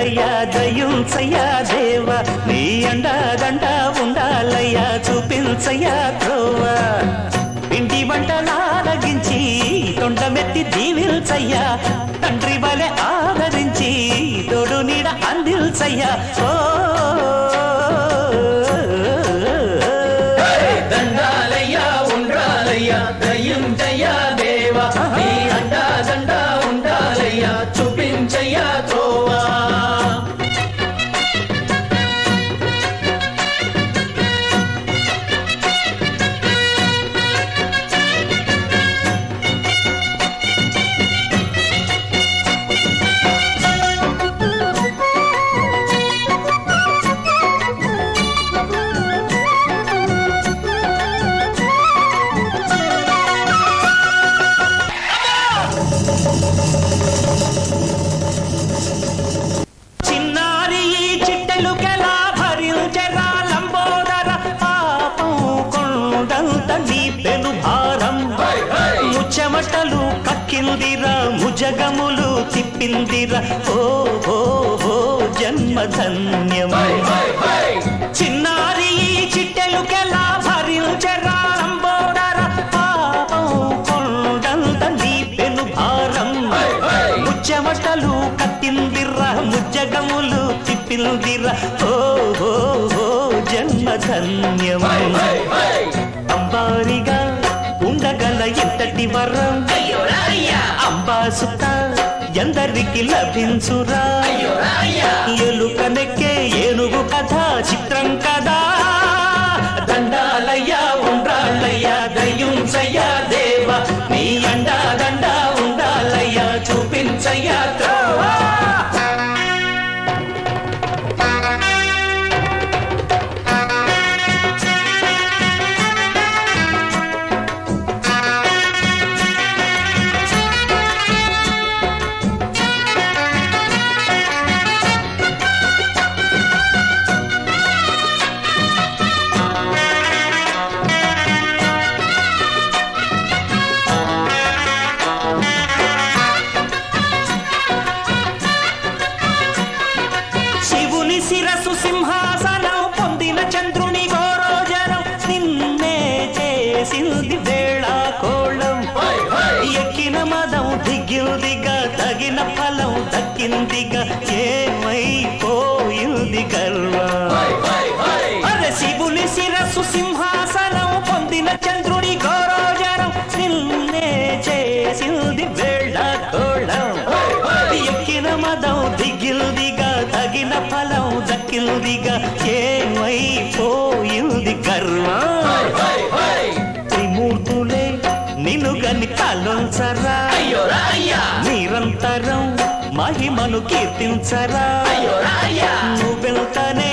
ఉండాలయ్యా దయుంచయ్యా దేవ నీ అండాదండ ఉండాలయ్యా చూపించయ్యా త్రోవ ఇంటి వంటలారగించి తొండమెత్తి దీవిల్చయ్యా తండ్రి వలె ఆదరించి తోడు నీడ అందిల్చయ్యా ఓ దండాలయ్యా ఉండాలయ్యా దయుంచయ్యా దేవ నీ అండాదండ ఉండాలయ్యా చూపించయ్యా త్రోవా చెమటలు కక్కిందిరా ముజగములు తిప్పిందిరా ఓ ఓ ఓ జన్మధన్యమై చిన్నారి చిట్టెలుకెలా భరించరా లంబోదర పాపం కొండంత నీ పెను భారం ముచ్చెమటలు కక్కిందిరా ముజగములు తిప్పిందిరా ఓ ఓ ఓ జన్మధన్యమై అంబారిగా ఉండగల ఎంతటి వరం అంబాసుత ఎందరికి లభించురా ఎలుకనెక్కే ఏనుగు కథ చిత్రం కదా దండాలయ్యా ఉండాలయ్యా దయుంచయ్యా దేవ నీ అండా దండా ఉండాలయ్యా చూపించయ్యా త్రోవా శిరసు సింహాసనం పొందిన చంద్రుని గోరోజనం నిన్నే చేసింది వేళా కోళం ఎక్కిన మదం దిగిందిగా తగిన ఫలం దక్కిందిగా ఏమైపోయింది గర్వం అరే శివుని శిరసు సింహాసనం పొందిన చంద్రుని గోరోజనం నిన్నే చేసింది వేళా కోళం ఎక్కిన మదం దిగిందిగా తగిన ఫలం దక్కిందిగా ఏమైపోయింది కర్మ త్రిమూర్తులే నిన్ను గని కాలుంచరా నిరంతరం మహిమను కీర్తించరా నువ్వెళ్తానే